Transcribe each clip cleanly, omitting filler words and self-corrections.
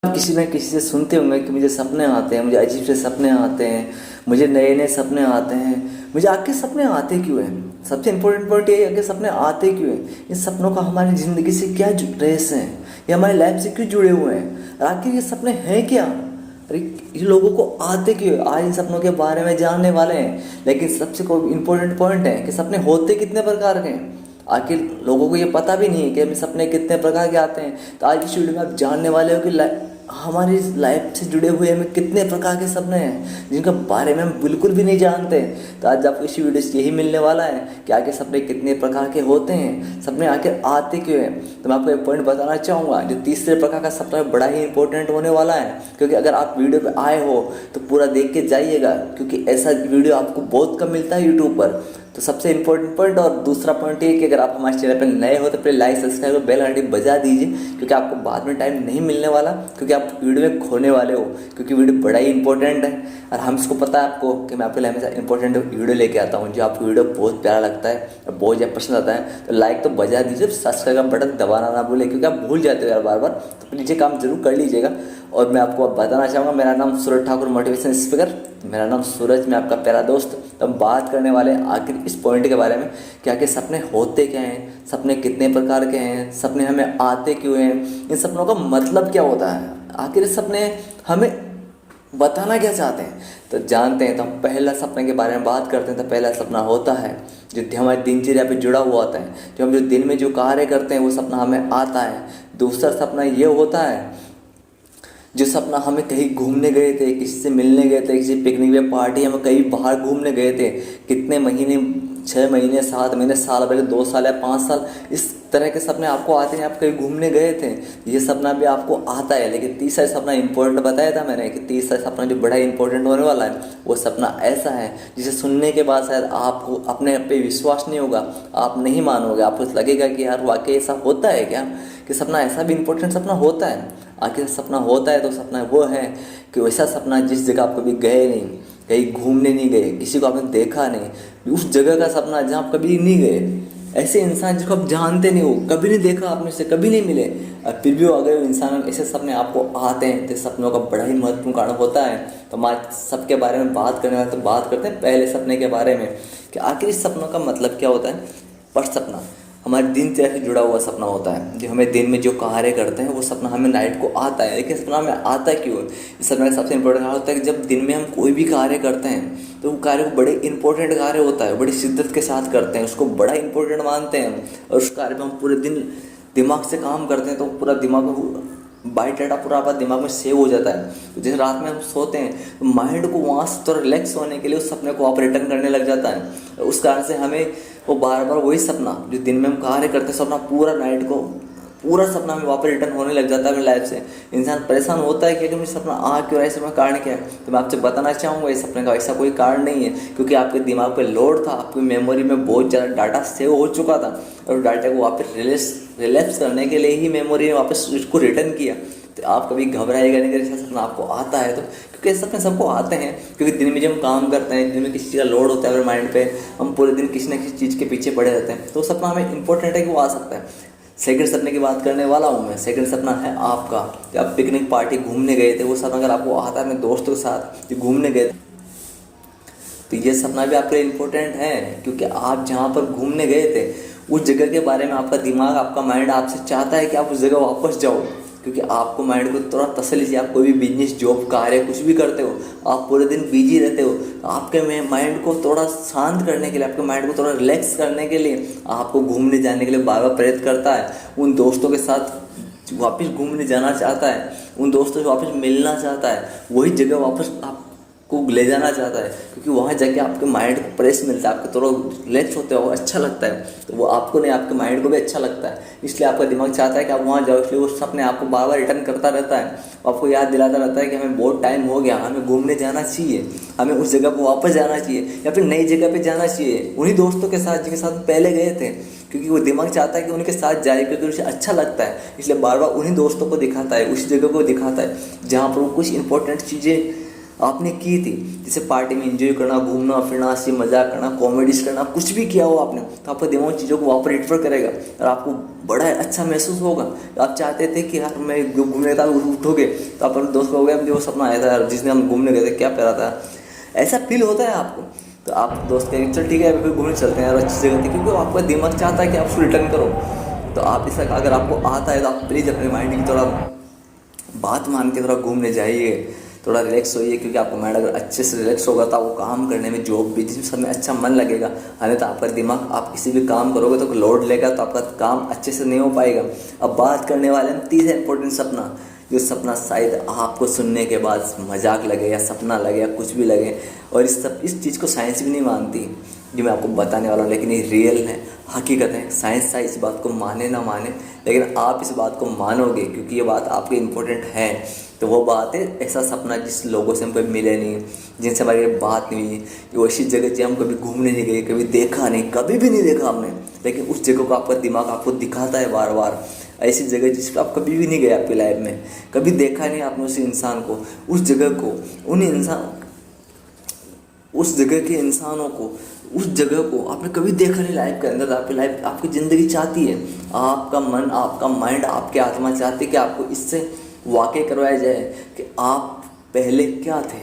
किसी न किसी से सुनते होंगे कि मुझे सपने आते हैं, मुझे अजीब से सपने आते हैं, मुझे नए नए सपने आते हैं। मुझे आखिर सपने आते क्यों हैं? सबसे इम्पोर्टेंट पॉइंट ये है कि सपने आते क्यों हैं। इन सपनों का हमारी ज़िंदगी से क्या रहस्य है, ये हमारी लाइफ से क्यों जुड़े हुए हैं, और आखिर ये सपने हैं क्या। अरे ये लोगों को आते क्यों हैं? आज इन सपनों के बारे में जानने वाले हैं। लेकिन सबसे इम्पोर्टेंट पॉइंट है कि सपने होते कितने प्रकार के हैं। आखिर लोगों को ये पता भी नहीं है कि हमें सपने कितने प्रकार के आते हैं। तो आज इस वीडियो में आप जानने वाले हो कि हमारी लाइफ से जुड़े हुए हमें कितने प्रकार के सपने हैं जिनके बारे में हम बिल्कुल भी नहीं जानते। तो आज आपको इस वीडियो से यही मिलने वाला है कि आगे सपने कितने प्रकार के होते हैं, सपने आखिर आते क्यों हैं। तो मैं आपको एक पॉइंट बताना चाहूँगा, जो तीसरे प्रकार का सपना बड़ा ही इंपॉर्टेंट होने वाला है। क्योंकि अगर आप वीडियो पे आए हो तो पूरा देख के जाइएगा, क्योंकि ऐसा वीडियो आपको बहुत कम मिलता है यूट्यूब पर। तो सबसे इम्पोर्टेंट पॉइंट और दूसरा पॉइंट ये कि अगर आप हमारे चैनल पर नए हो तो पहले लाइक सब्सक्राइब और बेल घंटी बजा दीजिए, क्योंकि आपको बाद में टाइम नहीं मिलने वाला, क्योंकि आप वीडियो में खोने वाले हो। क्योंकि वीडियो बड़ा ही इंपॉर्टेंट है और हम इसको पता है आपको कि मैं आपके लिए हमेशा इंपॉर्टेंट वीडियो लेके आता हूँ। जो आपको वीडियो बहुत प्यारा लगता है और बहुत ज़्यादा पसंद आता है तो लाइक तो बजा दीजिए, सब्सक्राइब का बटन दबाना ना भूलें, क्योंकि आप भूल जाते हो यार बार बार। तो नीचे काम जरूर कर लीजिएगा। और मैं आपको बताना चाहूँगा, मेरा नाम सूरज ठाकुर, मोटिवेशन स्पीकर। मेरा नाम सूरज, मैं आपका प्यारा दोस्त। तो हम बात करने वाले हैं आखिर इस पॉइंट के बारे में कि आखिर सपने होते क्या हैं, सपने कितने प्रकार के हैं, सपने हमें आते क्यों हैं, इन सपनों का मतलब क्या होता है, आखिर सपने हमें बताना क्या चाहते हैं। तो जानते हैं। तो हम पहला सपने के बारे में बात करते हैं। तो पहला सपना होता है जो हमारे दिनचर्या पे जुड़ा हुआ होता है, जो हम जो दिन में जो कार्य करते हैं वो सपना हमें आता है। दूसरा सपना ये होता है जो सपना हमें कहीं घूमने गए थे, किसी से मिलने गए थे, किसी पिकनिक में, पार्टी, हम कहीं बाहर घूमने गए थे, कितने महीने, 6 महीने, 7 महीने, साल भर, 2 साल या 5 साल, इस तरह के सपने आपको आते हैं। आप कहीं घूमने गए थे, ये सपना भी आपको आता है। लेकिन तीसरा सपना इंपॉर्टेंट बताया था मैंने कि तीसरा सपना जो बड़ा इंपॉर्टेंट होने वाला है वो सपना ऐसा है जिसे सुनने के बाद शायद आपको अपने पे विश्वास नहीं होगा, आप नहीं मानोगे, आपको लगेगा कि यार वाकई ऐसा होता है क्या, कि सपना ऐसा भी इंपॉर्टेंट सपना होता है। आखिर सपना होता है तो सपना वो है कि वैसा सपना जिस जगह आप कभी गए नहीं, कहीं घूमने नहीं गए, किसी को आपने देखा नहीं, उस जगह का सपना जहाँ आप कभी नहीं गए, ऐसे इंसान जिसको आप जानते नहीं हो, कभी नहीं देखा, आपने से कभी नहीं मिले, और फिर भी अगर इंसान, ऐसे सपने आपको आते हैं तो सपनों का बड़ा ही महत्वपूर्ण कारण होता है। तो हमारे सबके बारे में बात करने वाले तो बात करते हैं पहले सपने के बारे में कि आखिर इस सपनों का मतलब क्या होता है। पर सपना हमारे दिनचर्या से जुड़ा हुआ सपना होता है, जो हमें दिन में जो कार्य करते हैं वो सपना हमें नाइट को आता है। लेकिन सपना हमें आता क्यों है? इस सपने का सबसे इंपॉर्टेंट होता है कि जब दिन में हम कोई भी कार्य करते हैं तो वो कार्य बड़े इंपॉर्टेंट कार्य होता है, बड़ी शिद्दत के साथ करते हैं, उसको बड़ा इंपॉर्टेंट मानते हैं, और उस कार्य में हम पूरे दिन दिमाग से काम करते हैं। तो पूरा दिमाग, बाइट डाटा पूरा आपका दिमाग में सेव हो जाता है। तो जैसे रात में हम सोते हैं तो माइंड को वहाँ से थोड़ा रिलैक्स होने के लिए उस सपने को आप रिटर्न करने लग जाता है। उस कारण से हमें वो बार बार वही सपना जो दिन में हम कार्य करते हैं, सपना पूरा नाइट को पूरा सपना हमें वापस रिटर्न होने लग जाता है अपनी लाइफ से। इंसान परेशान होता है कि मुझे सपना आ क्यों रहा है, सपना कारण क्या है। तो मैं आपसे बताना चाहूँगा इस सपने का ऐसा कोई कारण नहीं है, क्योंकि आपके दिमाग पे लोड था, आपकी मेमोरी में बहुत ज़्यादा डाटा सेव हो चुका था, और डाटा को वापस रिलैप्स करने के लिए ही मेमोरी ने वापस उसको रिटर्न किया। तो आप कभी घबराएगा नहीं अगर ऐसा सपना आपको आता है तो, क्योंकि ऐसे सपने सबको आते हैं। क्योंकि दिन में जब हम काम करते हैं, दिन में किसी चीज़ का लोड होता है अगर माइंड पे, हम पूरे दिन किसी न किसी चीज़ के पीछे पड़े रहते हैं, तो सपना हमें इंपॉर्टेंट है कि वो आ सकता है। सेकंड सपने की बात करने वाला हूँ मैं। सेकंड सपना है आपका, जब आप पिकनिक पार्टी घूमने गए थे, वो सपना अगर आपको आता है अपने दोस्तों के साथ जो घूमने गए थे, तो ये सपना भी आपके लिए इम्पोर्टेंट है, क्योंकि आप जहाँ पर घूमने गए थे उस जगह के बारे में आपका दिमाग, आपका माइंड आपसे चाहता है कि आप उस जगह वापस जाओ। क्योंकि आपको माइंड को थोड़ा तसल्ली से, आप कोई भी बिजनेस, जॉब, कार्य कुछ भी करते हो, आप पूरे दिन बिजी रहते हो, आपके माइंड को थोड़ा शांत करने के लिए, आपके माइंड को थोड़ा रिलैक्स करने के लिए आपको घूमने जाने के लिए बार बार प्रेरित करता है। उन दोस्तों के साथ वापस घूमने जाना चाहता है, उन दोस्तों से वापस मिलना चाहता है, वही जगह वापस आपको ले जाना चाहता है, क्योंकि वहाँ जाके आपके माइंड को प्रेस मिलता है, आपको थोड़ा रिलैक्स होते हो, अच्छा लगता है। तो वो आपको नहीं, आपके माइंड को भी अच्छा लगता है, इसलिए आपका दिमाग चाहता है कि आप वहाँ जाओ। इसलिए वो सपने आपको बार बार रिटर्न करता रहता है, आपको याद दिलाता रहता है कि हमें बहुत टाइम हो गया, हमें घूमने जाना चाहिए, हमें उस जगह को वापस जाना चाहिए, या फिर नई जगह पर जाना चाहिए, उन्हीं दोस्तों के साथ जिनके साथ पहले गए थे। क्योंकि वो दिमाग चाहता है कि उनके साथ जाए, क्योंकि उसे अच्छा लगता है, इसलिए बार बार उन्हीं दोस्तों को दिखाता है, उस जगह को दिखाता है जहाँ पर वो कुछ इंपॉर्टेंट चीज़ें आपने की थी, जैसे पार्टी में एंजॉय करना, घूमना फिरना, हंसी मजाक करना, कॉमेडीज करना, कुछ भी किया हो आपने, तो आपका दिमाग उन चीज़ों को वापस रिफर करेगा और आपको बड़ा अच्छा महसूस होगा। आप चाहते थे कि यार मैं घूमने गया था, उठोगे तो आप अपने दोस्त को हो गया, मुझे वो सपना आया था यार जिसने हम घूमने गए थे, क्या प्यारा था, ऐसा फील होता है आपको। तो आप दोस्त कहेंगे चल ठीक है फिर घूमने चलते हैं यार, अच्छी जगह थी, क्योंकि आपका दिमाग चाहता है कि आप उसको रिटर्न करो। तो आप इसका अगर आपको आता है तो आप प्लीज़ अपने माइंड की थोड़ा बात मान के थोड़ा घूमने जाइए, थोड़ा रिलैक्स होइए, क्योंकि आपका माइंड अगर अच्छे से रिलैक्स होगा तो आपको काम करने में, जॉब बिजनेस सब में अच्छा मन लगेगा। अन्यथा आपका दिमाग, आप किसी भी काम करोगे तो लोड लेगा तो आपका काम अच्छे से नहीं हो पाएगा। अब बात करने वाले हम तीसरा इंपॉर्टेंट सपना, जो सपना शायद आपको सुनने के बाद मजाक लगे या सपना लगे या कुछ भी लगे, और इस चीज़ को साइंस भी नहीं मानती जो मैं आपको बताने वाला हूँ, लेकिन ये रियल है, हकीकत है। साइंस चाहे इस बात को माने ना माने, लेकिन आप इस बात को मानोगे क्योंकि ये बात आपके इम्पोर्टेंट है। तो वो बात है ऐसा सपना जिस लोगों से हम कभी मिले नहीं, जिनसे हमारी बात नहीं हुई, वो ऐसी जगह जहाँ हम कभी घूमने नहीं गए, कभी देखा नहीं, कभी भी नहीं देखा हमने, लेकिन उस जगह को आपका दिमाग आपको दिखाता है बार बार। ऐसी जगह जिस पर आप कभी भी नहीं गए आपकी लाइफ में, कभी देखा नहीं आपने उस इंसान को, उस जगह को, उस जगह के इंसानों को, उस जगह को आपने कभी देखा नहीं लाइफ के अंदर। आपकी लाइफ, आपकी ज़िंदगी चाहती है, आपका मन, आपका माइंड, आपकी आत्मा चाहती है कि आपको इससे वाक़ई करवाया जाए कि आप पहले क्या थे।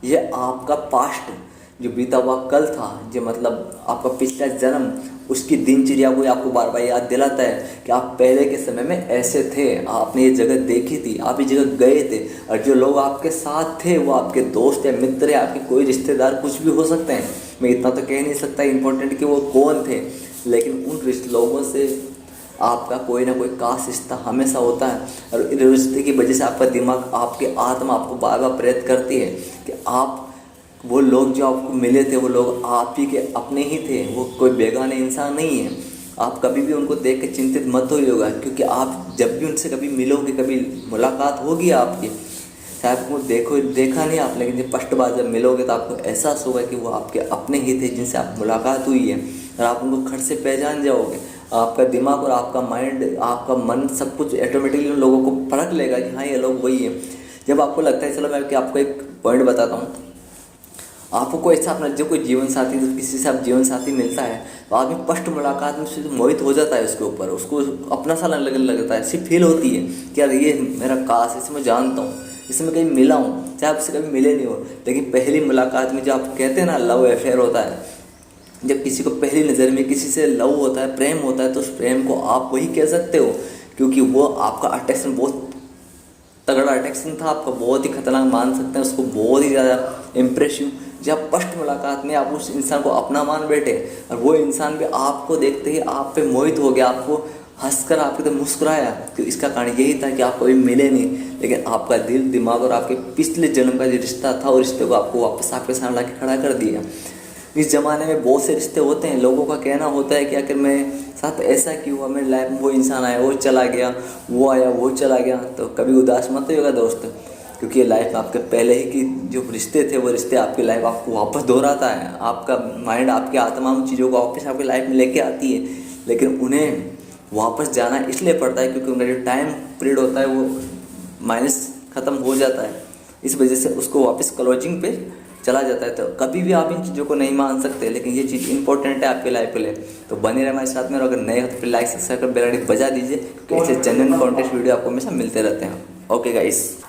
ये आपका पास्ट, जो बीता हुआ कल था, जो मतलब आपका पिछला जन्म, उसकी दिनचर्या को आपको बार बार याद दिलाता है कि आप पहले के समय में ऐसे थे, आपने ये जगह देखी थी, आप ये जगह गए थे, और जो लोग आपके साथ थे वो आपके दोस्त या मित्र या आपके कोई रिश्तेदार कुछ भी हो सकते हैं। मैं इतना तो कह नहीं सकता इम्पोर्टेंट कि वो कौन थे, लेकिन उन लोगों से आपका कोई ना कोई खास रिश्ता हमेशा होता है, और इस रिश्ते की वजह से आपका दिमाग, आपकी आत्मा आपको बार बार प्रेरित करती है कि आप, वो लोग जो आपको मिले थे वो लोग आप ही के अपने ही थे, वो कोई बेगाने इंसान नहीं है। आप कभी भी उनको देख के चिंतित मत होइएगा, क्योंकि आप जब भी उनसे कभी मिलोगे, कभी मुलाकात होगी आपकी, शायद वो देखा नहीं आप, लेकिन जब फर्स्ट बार जब मिलोगे तो आपको एहसास होगा कि वो आपके अपने ही थे जिनसे आप मुलाकात हुई है, और आप उनको खट से पहचान जाओगे। आपका दिमाग और आपका माइंड, आपका मन, सब कुछ ऑटोमेटिकली उन लोगों को परख लेगा कि हाँ ये लोग वही हैं। जब आपको लगता है, चलो मैं आपको एक पॉइंट बताता हूँ, आपको कोई ऐसा अपना जो कोई जीवन साथी, तो किसी से आप जीवन साथी मिलता है तो आदमी फर्स्ट मुलाकात में उससे मोहित हो जाता है, उसके ऊपर उसको अपना सा लगने लगता है, ऐसी फील होती है कि यार ये मेरा काश, इसे मैं जानता हूँ, इसे मैं कहीं मिला हूँ, चाहे आपसे कभी मिले नहीं हो। लेकिन पहली मुलाकात में जो आप कहते हैं ना लव अफेयर होता है, जब किसी को पहली नज़र में किसी से लव होता है, प्रेम होता है, तो उस प्रेम को आप वही कह सकते हो, क्योंकि वो आपका अट्रैक्शन बहुत तगड़ा अट्रैक्शन था, आपका बहुत ही खतरनाक मान सकते हैं उसको, बहुत ही ज़्यादा इम्प्रेसिव। जब फर्स्ट मुलाकात में आप उस इंसान को अपना मान बैठे, और वो इंसान भी आपको देखते ही आप पे मोहित हो गया, आपको हंसकर आपके तो मुस्कुराया, तो इसका कारण यही था कि आप कभी मिले नहीं, लेकिन आपका दिल, दिमाग और आपके पिछले जन्म का जो रिश्ता था, उस रिश्ते को आपको वापस आपके सामने ला के खड़ा कर दिया। इस ज़माने में बहुत से रिश्ते होते हैं, लोगों का कहना होता है कि आखिर मैं साथ ऐसा क्यों हुआ, मेरी लाइफ में वो इंसान आया वो चला गया, वो आया वो चला गया। तो कभी उदास मत होइएगा दोस्त, क्योंकि ये लाइफ में आपके पहले ही की जो रिश्ते थे, वो रिश्ते आपकी लाइफ आपको वापस दोहराता है। आपका माइंड, आपकी आत्मा उन चीज़ों को वापस आपकी लाइफ में लेके आती है, लेकिन उन्हें वापस जाना इसलिए पड़ता है क्योंकि उनका जो टाइम पीरियड होता है वो माइनस ख़त्म हो जाता है, इस वजह से उसको वापस क्लोजिंग पे चला जाता है। तो कभी भी आप इन चीज़ों को नहीं मान सकते, लेकिन ये चीज़ इंपॉर्टेंट है आपके लाइफ के लिए। तो बने रहे हमारे साथ में, और अगर नए हो तो फिर लाइक सब्सक्राइब कर बेल आइकन बजा दीजिए, क्योंकि ऐसे जेन्युइन कॉन्टेंट वीडियो आपको हमेशा मिलते रहते हैं। Okay guys.